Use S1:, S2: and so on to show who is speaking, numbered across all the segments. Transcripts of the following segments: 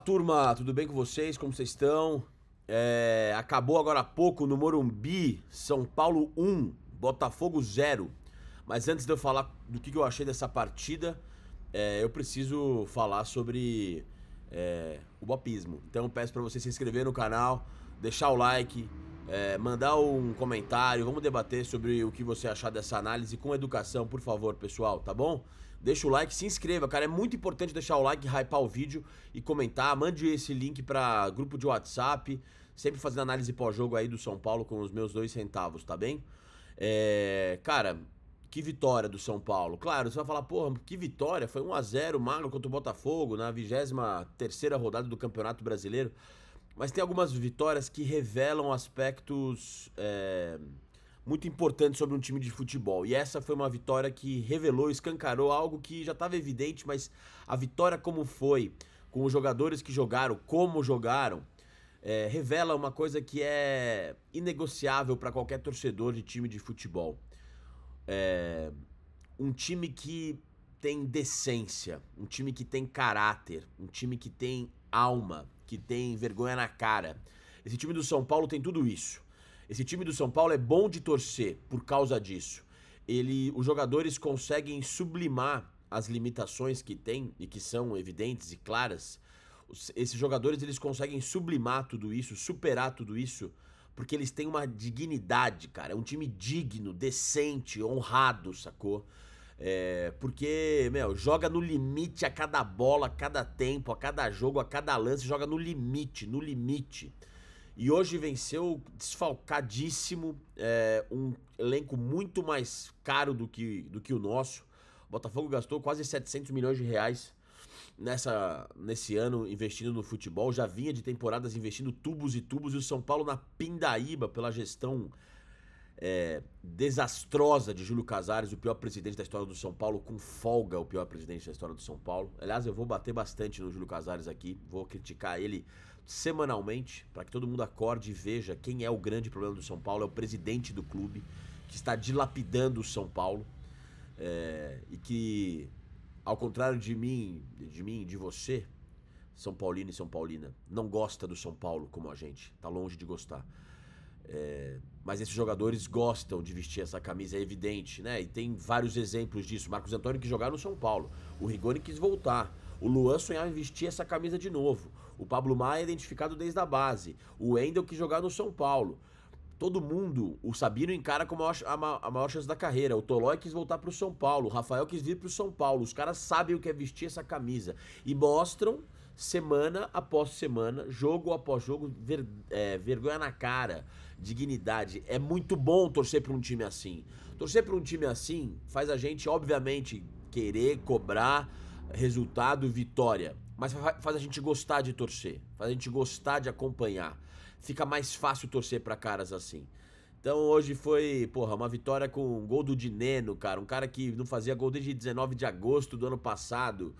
S1: Turma, tudo bem com vocês? Como vocês estão? Acabou agora há pouco no Morumbi, São Paulo 1, Botafogo 0. Mas antes de eu falar do que eu achei dessa partida, eu preciso falar sobre o bopismo. Então eu peço pra você se inscrever no canal, deixar o like, mandar um comentário, vamos debater sobre o que você achar dessa análise com educação, por favor, pessoal, tá bom? Deixa o like, se inscreva, cara, é muito importante deixar o like, hypar o vídeo e comentar, mande esse link pra grupo de WhatsApp, sempre fazendo análise pós-jogo aí do São Paulo com os meus 2 centavos, tá bem? Cara, que vitória do São Paulo. Claro, você vai falar, porra, que vitória, foi 1 a 0 magro contra o Botafogo na 23ª rodada do Campeonato Brasileiro. Mas tem algumas vitórias que revelam aspectos muito importantes sobre um time de futebol. E essa foi uma vitória que revelou, escancarou algo que já estava evidente, mas a vitória como foi, com os jogadores que jogaram, como jogaram, revela uma coisa que é inegociável para qualquer torcedor de time de futebol. Um time que tem decência, um time que tem caráter, um time que tem alma, que tem vergonha na cara. Esse time do São Paulo tem tudo isso. Esse time do São Paulo é bom de torcer por causa disso. Os jogadores conseguem sublimar as limitações que tem e que são evidentes e claras. Esses jogadores eles conseguem sublimar tudo isso, superar tudo isso, porque eles têm uma dignidade, cara. É um time digno, decente, honrado, sacou? Porque, meu, joga no limite a cada bola, a cada tempo, a cada jogo, a cada lance, joga no limite, no limite. E hoje venceu desfalcadíssimo, um elenco muito mais caro do que o nosso. O Botafogo gastou quase 700 milhões de reais nesse ano investindo no futebol. Já vinha de temporadas investindo tubos e tubos. E o São Paulo na pindaíba pela gestão desastrosa de Júlio Casares, o pior presidente da história do São Paulo, com folga o pior presidente da história do São Paulo. Aliás, eu vou bater bastante no Júlio Casares aqui, vou criticar ele semanalmente, para que todo mundo acorde e veja quem é o grande problema do São Paulo. É o presidente do clube, que está dilapidando o São Paulo, e que, ao contrário de mim, de você, São Paulino e São Paulina, não gosta do São Paulo como a gente, tá longe de gostar. Mas esses jogadores gostam de vestir essa camisa, é evidente, né? E tem vários exemplos disso. Marcos Antônio quis jogar no São Paulo, o Rigoni quis voltar, o Luan sonhava em vestir essa camisa de novo, o Pablo Maia é identificado desde a base, o Wendel quis jogar no São Paulo. Todo mundo, o Sabino encara como a maior chance da carreira, o Tolói quis voltar pro São Paulo, o Rafael quis vir pro São Paulo. Os caras sabem o que é vestir essa camisa e mostram semana após semana, jogo após jogo, vergonha na cara, dignidade. É muito bom torcer pra um time assim. Torcer pra um time assim faz a gente, obviamente, querer cobrar resultado, vitória. Mas faz a gente gostar de torcer, faz a gente gostar de acompanhar. Fica mais fácil torcer pra caras assim. Então hoje foi, porra, uma vitória com um gol do Dineno, cara. Um cara que não fazia gol desde 19 de agosto do ano passado.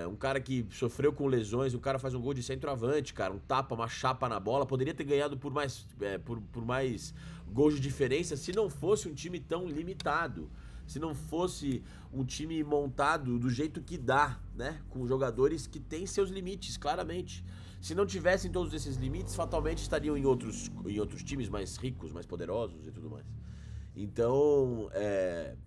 S1: Um cara que sofreu com lesões, o cara faz um gol de centroavante, cara, um tapa, uma chapa na bola, poderia ter ganhado por mais gols de diferença se não fosse um time tão limitado, se não fosse um time montado do jeito que dá, né, com jogadores que têm seus limites, claramente. Se não tivessem todos esses limites, fatalmente estariam em outros times mais ricos, mais poderosos e tudo mais. Então,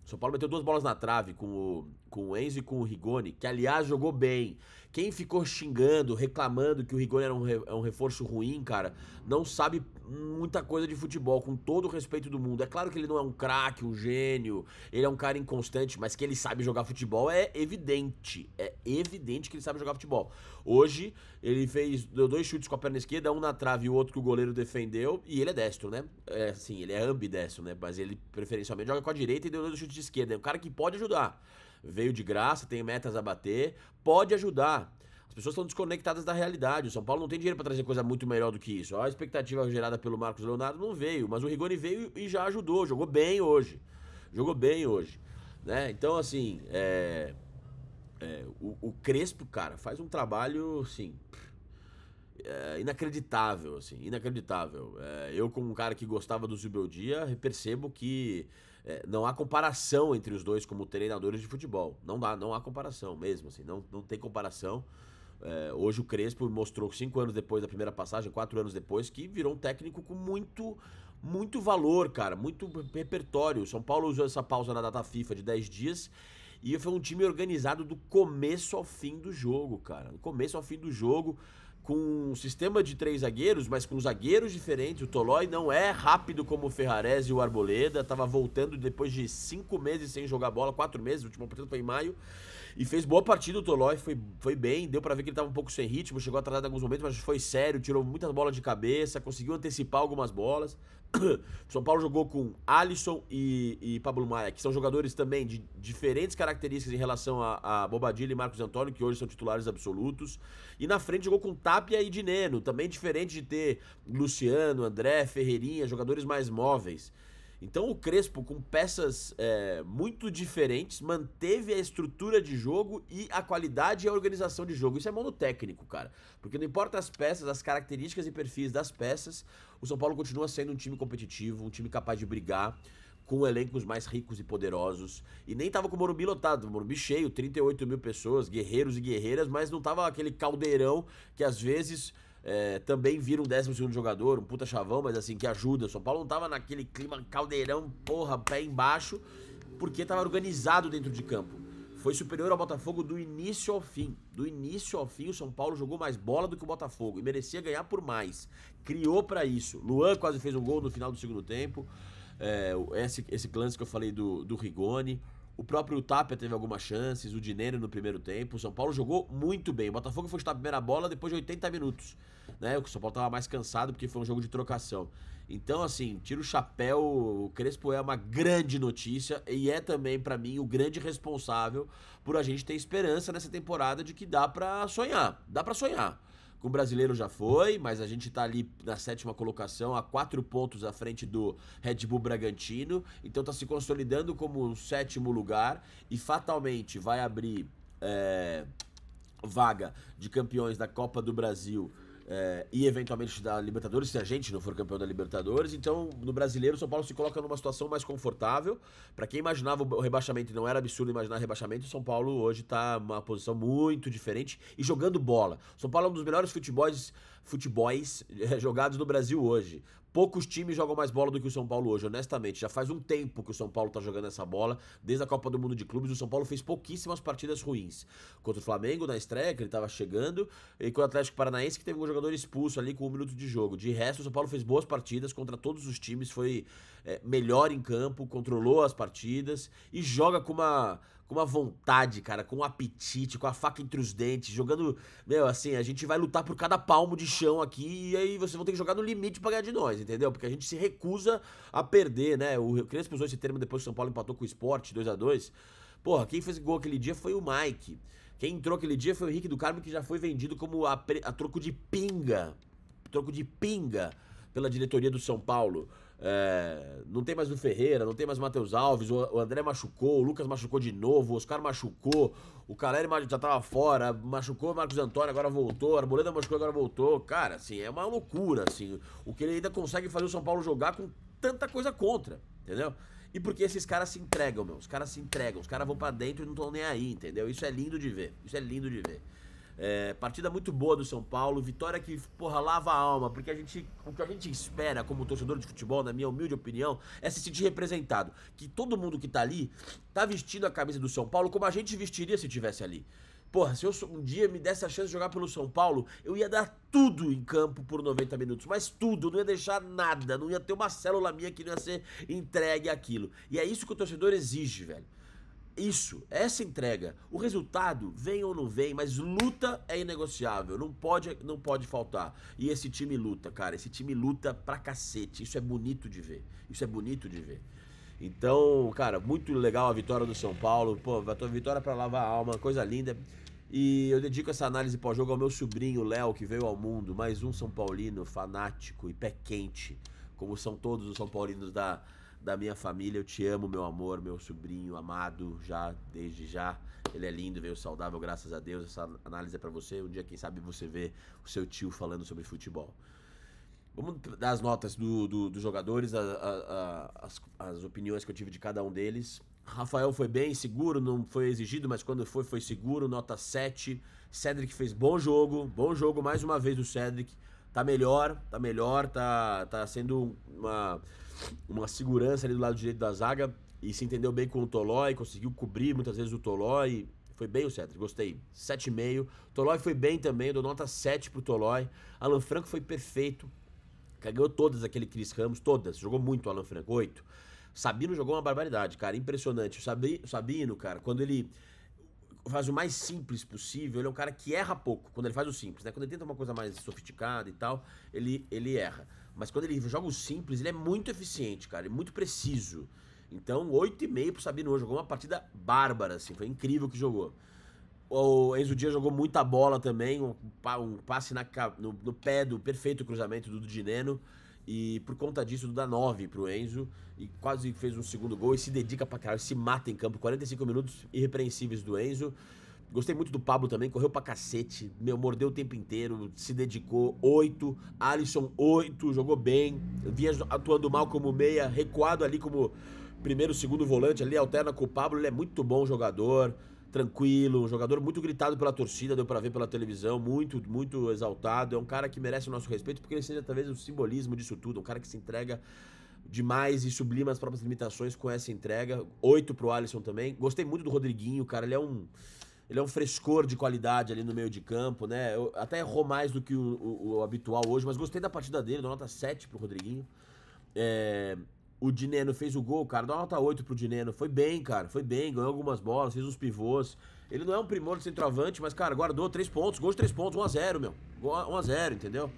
S1: São Paulo meteu 2 bolas na trave com o Enzo e com o Rigoni, que aliás jogou bem. Quem ficou xingando, reclamando que o Rigoni era um reforço ruim, cara, não sabe muita coisa de futebol, com todo o respeito do mundo. É claro que ele não é um craque, um gênio, ele é um cara inconstante, mas que ele sabe jogar futebol é evidente. É evidente que ele sabe jogar futebol. Hoje, ele deu 2 chutes com a perna esquerda, um na trave e o outro que o goleiro defendeu, e ele é destro, né? Assim, ele é ambidestro, né? Mas ele preferencialmente joga com a direita e deu 2 chutes de esquerda. É um cara que pode ajudar. Veio de graça, tem metas a bater, pode ajudar. As pessoas estão desconectadas da realidade. O São Paulo não tem dinheiro pra trazer coisa muito melhor do que isso. A expectativa gerada pelo Marcos Leonardo não veio, mas o Rigoni veio e já ajudou. Jogou bem hoje. Jogou bem hoje, né? Então, assim, o Crespo, cara, faz um trabalho, assim, inacreditável, assim, inacreditável. Eu, como um cara que gostava do Zubeldia, percebo que não há comparação entre os dois como treinadores de futebol. Não há comparação mesmo, assim, não tem comparação. Hoje o Crespo mostrou 5 anos depois da primeira passagem, 4 anos depois, que virou um técnico com muito valor, cara, muito repertório. O São Paulo usou essa pausa na data FIFA de 10 dias e foi um time organizado do começo ao fim do jogo, cara. Do começo ao fim do jogo, com um sistema de 3 zagueiros, mas com zagueiros diferentes. O Tolói não é rápido como o Ferrarese e o Arboleda, tava voltando depois de 5 meses sem jogar bola, 4 meses, a última partida foi em maio. E fez boa partida o Tolói, foi bem, deu pra ver que ele tava um pouco sem ritmo, chegou atrasado em alguns momentos, mas foi sério, tirou muitas bolas de cabeça, conseguiu antecipar algumas bolas. O São Paulo jogou com Alisson e Pablo Maia, que são jogadores também de diferentes características em relação a Bobadilla e Marcos Antônio, que hoje são titulares absolutos. E na frente jogou com Tapia e Dineno, também diferente de ter Luciano, André, Ferreirinha, jogadores mais móveis. Então o Crespo, com peças muito diferentes, manteve a estrutura de jogo e a qualidade e a organização de jogo. Isso é mão do técnico, cara. Porque não importa as peças, as características e perfis das peças, o São Paulo continua sendo um time competitivo, um time capaz de brigar, com elencos mais ricos e poderosos. E nem tava com o Morumbi lotado, o Morumbi cheio, 38 mil pessoas, guerreiros e guerreiras, mas não tava aquele caldeirão que às vezes... também vira um 12º jogador, um puta chavão, mas assim, que ajuda. O São Paulo não tava naquele clima caldeirão, porra, pé embaixo, porque tava organizado dentro de campo. Foi superior ao Botafogo do início ao fim. Do início ao fim, o São Paulo jogou mais bola do que o Botafogo e merecia ganhar por mais. Criou pra isso. Luan quase fez um gol no final do segundo tempo. Esse lance que eu falei do Rigoni. O próprio Tapia teve algumas chances, o Dinero no primeiro tempo. O São Paulo jogou muito bem. O Botafogo foi chutar a primeira bola depois de 80 minutos. Né? O São Paulo estava mais cansado porque foi um jogo de trocação. Então, assim, tira o chapéu. O Crespo é uma grande notícia e é também, pra mim, o grande responsável por a gente ter esperança nessa temporada de que dá pra sonhar. Dá pra sonhar. Com o brasileiro já foi, mas a gente tá ali na 7ª colocação, a 4 pontos à frente do Red Bull Bragantino. Então tá se consolidando como o 7º lugar e fatalmente vai abrir vaga de campeões da Copa do Brasil e eventualmente da Libertadores, se a gente não for campeão da Libertadores. Então, no brasileiro, o São Paulo se coloca numa situação mais confortável. Pra quem imaginava o rebaixamento, e não era absurdo imaginar rebaixamento, o São Paulo hoje tá numa posição muito diferente e jogando bola. O São Paulo é um dos melhores futebols jogados no Brasil hoje. Poucos times jogam mais bola do que o São Paulo hoje, honestamente. Já faz um tempo que o São Paulo tá jogando essa bola. Desde a Copa do Mundo de Clubes, o São Paulo fez pouquíssimas partidas ruins. Contra o Flamengo, na estreia, que ele tava chegando, e com o Atlético Paranaense, que teve um jogador expulso ali com 1 minuto de jogo. De resto, o São Paulo fez boas partidas contra todos os times, foi melhor em campo, controlou as partidas e joga com uma vontade, cara, com um apetite, com a faca entre os dentes, jogando, assim, a gente vai lutar por cada palmo de chão aqui e aí vocês vão ter que jogar no limite pra ganhar de nós, entendeu? Porque a gente se recusa a perder, né? O Crespo usou esse termo depois que o São Paulo empatou com o Sport, 2-2. Porra, quem fez gol aquele dia foi o Mike. Quem entrou aquele dia foi o Henrique do Carmo, que já foi vendido como a troco de pinga. Troco de pinga pela diretoria do São Paulo. Não tem mais o Ferreira, não tem mais o Matheus Alves, o André machucou, o Lucas machucou de novo, o Oscar machucou, o Caleri já tava fora, machucou o Marcos Antônio, agora voltou, a Arboleda machucou, agora voltou. Cara, assim, é uma loucura, assim, o que ele ainda consegue fazer o São Paulo jogar com tanta coisa contra, entendeu? E porque esses caras se entregam, os caras se entregam, os caras vão pra dentro e não estão nem aí, entendeu? Isso é lindo de ver, isso é lindo de ver. Partida muito boa do São Paulo, vitória que, porra, lava a alma, porque o que a gente espera como torcedor de futebol, na minha humilde opinião, é se sentir representado. Que todo mundo que tá ali tá vestindo a camisa do São Paulo como a gente vestiria se tivesse ali. Porra, se eu um dia me desse a chance de jogar pelo São Paulo, eu ia dar tudo em campo por 90 minutos, mas tudo, não ia deixar nada, não ia ter uma célula minha que não ia ser entregue àquilo. E é isso que o torcedor exige, velho. Isso, essa entrega. O resultado, vem ou não vem, mas luta é inegociável, não pode faltar. E esse time luta, cara, esse time luta pra cacete, isso é bonito de ver, isso é bonito de ver. Então, cara, muito legal a vitória do São Paulo, pô, vitória pra lavar a alma, coisa linda. E eu dedico essa análise pós-jogo ao meu sobrinho, Léo, que veio ao mundo, mais um São Paulino fanático e pé quente, como são todos os São Paulinos da minha família. Eu te amo, meu amor, meu sobrinho amado, desde já. Ele é lindo, veio saudável, graças a Deus. Essa análise é pra você. Um dia, quem sabe, você vê o seu tio falando sobre futebol. Vamos dar as notas dos jogadores, as opiniões que eu tive de cada um deles. Rafael foi bem, seguro, não foi exigido, mas quando foi, foi seguro, nota 7. Cedric fez bom jogo mais uma vez o Cedric. Tá melhor, tá sendo uma segurança ali do lado direito da zaga e se entendeu bem com o Tolói, conseguiu cobrir muitas vezes o Tolói. Foi bem o Cedric, gostei. 7,5. Tolói foi bem também, eu dou nota 7 pro Tolói. Alan Franco foi perfeito. Ganhou todas aquele Chris Ramos, todas. Jogou muito o Alan Franco, 8. Sabino jogou uma barbaridade, cara, impressionante. O Sabino, cara, quando ele faz o mais simples possível, ele é um cara que erra pouco, quando ele faz o simples, né? Quando ele tenta uma coisa mais sofisticada e tal, ele erra. Mas quando ele joga o simples, ele é muito eficiente, cara, e muito preciso. Então, 8,5 pro Sabino hoje, jogou uma partida bárbara, assim, foi incrível o que jogou. O Enzo Dias jogou muita bola também, um passe no pé do perfeito cruzamento do Dineno. E por conta disso, dá 9 pro Enzo. E quase fez um segundo gol e se dedica pra caralho, se mata em campo. 45 minutos irrepreensíveis do Enzo. Gostei muito do Pablo também, correu pra cacete. Mordeu o tempo inteiro, se dedicou. 8. Alisson, 8, jogou bem. Vinha atuando mal como meia, recuado ali como primeiro, segundo volante ali, alterna com o Pablo. Ele é muito bom jogador. Tranquilo, um jogador muito gritado pela torcida, deu pra ver pela televisão, muito, muito exaltado. É um cara que merece o nosso respeito, porque ele seja talvez o simbolismo disso tudo, um cara que se entrega demais e sublima as próprias limitações com essa entrega. 8 pro Alisson também. Gostei muito do Rodriguinho, cara, ele é um frescor de qualidade ali no meio de campo, né? Até errou mais do que o habitual hoje, mas gostei da partida dele, dou nota 7 pro Rodriguinho. O Dineno fez o gol, cara, dá uma nota 8 pro Dineno. Foi bem, cara, foi bem, ganhou algumas bolas, fez uns pivôs. Ele não é um primor de centroavante, mas, cara, guardou 3 pontos, gol de 3 pontos, 1-0, meu. 1-0, entendeu?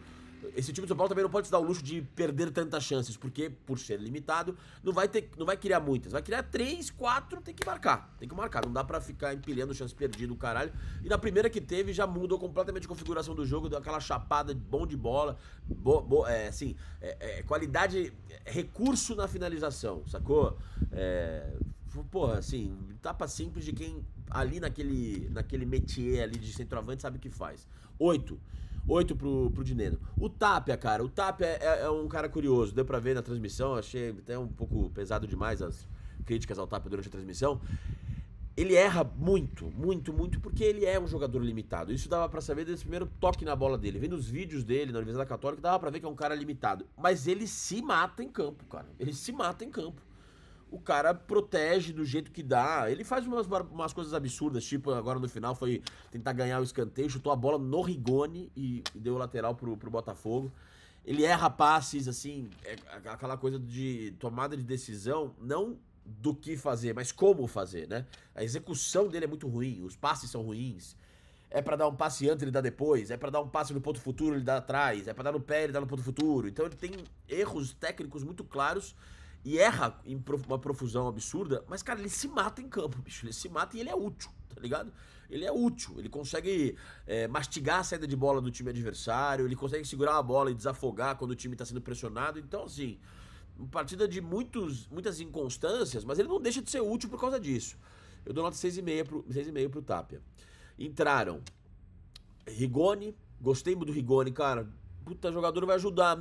S1: Esse time de São Paulo também não pode se dar o luxo de perder tantas chances, porque, por ser limitado, não vai criar muitas. Vai criar 3, 4, tem que marcar. Tem que marcar, não dá pra ficar empilhando chance perdida, o caralho. E na primeira que teve, já mudou completamente a configuração do jogo, deu aquela chapada bom de bola, qualidade, recurso na finalização, sacou? Porra, assim, tapa simples de quem ali naquele métier ali de centroavante sabe o que faz. 8 pro Dineno. O Tapia, cara, é um cara curioso, deu pra ver na transmissão, achei até um pouco pesado demais as críticas ao Tapia durante a transmissão. Ele erra muito, muito, muito, porque ele é um jogador limitado. Isso dava pra saber desse primeiro toque na bola dele. Vendo os vídeos dele na Universidade Católica, dava pra ver que é um cara limitado. Mas ele se mata em campo, cara. Ele se mata em campo. O cara protege do jeito que dá. Ele faz umas coisas absurdas, tipo agora no final foi tentar ganhar o escanteio, chutou a bola no Rigoni e deu o lateral pro Botafogo. Ele erra passes, assim, aquela coisa de tomada de decisão, não do que fazer, mas como fazer, né? A execução dele é muito ruim, os passes são ruins. É pra dar um passe antes, ele dá depois. É pra dar um passe no ponto futuro, ele dá atrás. É pra dar no pé, ele dá no ponto futuro. Então ele tem erros técnicos muito claros e erra em uma profusão absurda, mas, cara, ele se mata em campo, bicho. Ele se mata e ele é útil, tá ligado? Ele é útil, ele consegue mastigar a saída de bola do time adversário, ele consegue segurar a bola e desafogar quando o time tá sendo pressionado. Então, assim, uma partida de muitas inconstâncias, mas ele não deixa de ser útil por causa disso. Eu dou nota 6,5 pro Tapia. Entraram Rigoni, gostei muito do Rigoni, cara. Puta, jogador vai ajudar,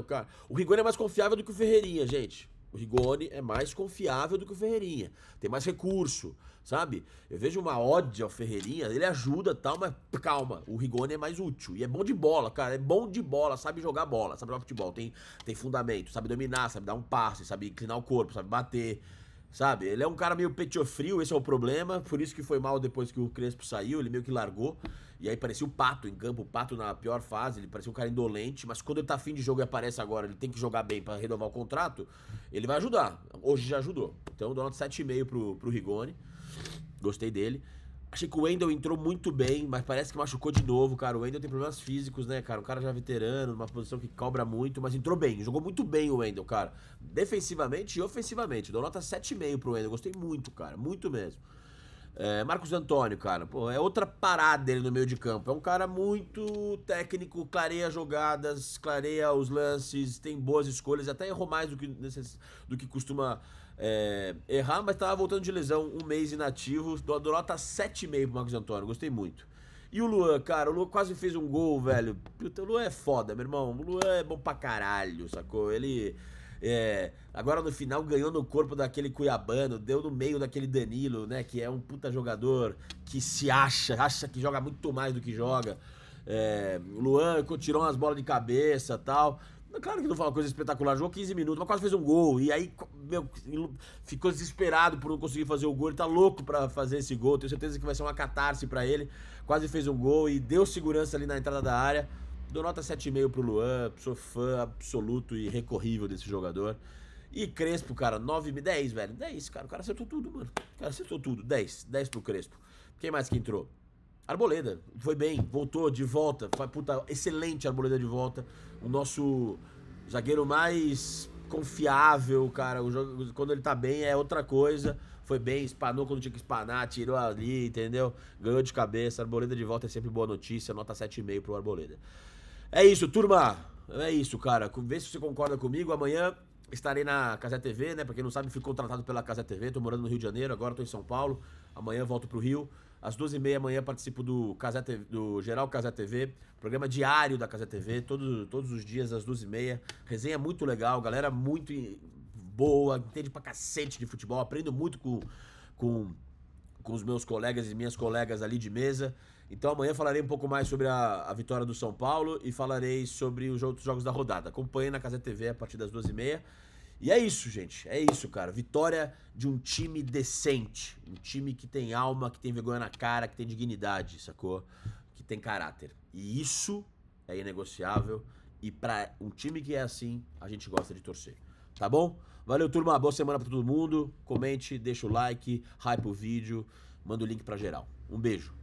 S1: cara. O Rigoni é mais confiável do que o Ferreirinha, gente. O Rigoni é mais confiável do que o Ferreirinha. Tem mais recurso, sabe? Eu vejo uma ódio ao Ferreirinha, ele ajuda e tal, mas calma. O Rigoni é mais útil. E é bom de bola, cara. É bom de bola, sabe jogar bola, sabe jogar futebol. Tem fundamento, sabe dominar, sabe dar um passe, sabe inclinar o corpo, sabe bater. Sabe? Ele é um cara meio petiofrio, esse é o problema. Por isso que foi mal depois que o Crespo saiu, ele meio que largou. E aí parecia o Pato em campo, o Pato na pior fase, ele parecia um cara indolente, mas quando ele tá afim de jogo e aparece agora, ele tem que jogar bem pra renovar o contrato, ele vai ajudar. Hoje já ajudou. Então eu dou nota 7,5 pro Rigoni. Gostei dele. Achei que o Wendel entrou muito bem, mas parece que machucou de novo, cara. O Wendel tem problemas físicos, né, cara? Um cara já veterano, numa posição que cobra muito, mas entrou bem. Jogou muito bem o Wendel, cara. Defensivamente e ofensivamente. Dou nota 7,5 pro Wendel. Gostei muito, cara. Muito mesmo. Marcos Antônio, cara, pô, é outra parada dele no meio de campo. É um cara muito técnico, clareia jogadas, clareia os lances, tem boas escolhas, até errou mais do que costuma errar, mas tava voltando de lesão, um mês inativo. Dou nota 7,5 pro Marcos Antônio, gostei muito. E o Luan, cara, o Luan quase fez um gol, velho. Puta, o Luan é foda, meu irmão. O Luan é bom pra caralho, sacou? Ele Agora no final ganhou no corpo daquele cuiabano, deu no meio daquele Danilo, né? Que é um puta jogador que se acha que joga muito mais do que joga. O Luan tirou umas bolas de cabeça e tal. Claro que não foi uma coisa espetacular, jogou 15 minutos, mas quase fez um gol. E aí, meu, ficou desesperado por não conseguir fazer o gol. Ele tá louco pra fazer esse gol. Tenho certeza que vai ser uma catarse pra ele. Quase fez um gol e deu segurança ali na entrada da área. Dou nota 7,5 pro Luan. Sou fã absoluto e recorrível desse jogador. E Crespo, cara, 9, 10, velho. 10, cara. O cara acertou tudo, mano. O cara acertou tudo. 10 pro Crespo. Quem mais que entrou? Arboleda, foi bem, voltou de volta, foi puta, excelente Arboleda de volta, o nosso zagueiro mais confiável, cara, o jogo, quando ele tá bem é outra coisa, foi bem, espanou quando tinha que espanar, tirou ali, entendeu? Ganhou de cabeça, Arboleda de volta é sempre boa notícia, nota 7,5 pro Arboleda. É isso, turma, é isso, cara, vê se você concorda comigo, amanhã estarei na Cazé TV, né, pra quem não sabe, fui contratado pela Cazé TV, tô morando no Rio de Janeiro, agora tô em São Paulo, amanhã volto pro Rio. Às 12h30 amanhã participo do Geral Cazé TV, programa diário da Cazé TV, todos os dias às 12h30. Resenha muito legal, galera muito boa, entende pra cacete de futebol, aprendo muito com os meus colegas e minhas colegas ali de mesa. Então amanhã falarei um pouco mais sobre a vitória do São Paulo e falarei sobre os outros jogos da rodada. Acompanhe na Cazé TV a partir das 12h30. E é isso, gente. É isso, cara. Vitória de um time decente. Um time que tem alma, que tem vergonha na cara, que tem dignidade, sacou? Que tem caráter. E isso é inegociável. E pra um time que é assim, a gente gosta de torcer. Tá bom? Valeu, turma. Boa semana pra todo mundo. Comente, deixa o like, hype o vídeo, manda o link pra geral. Um beijo.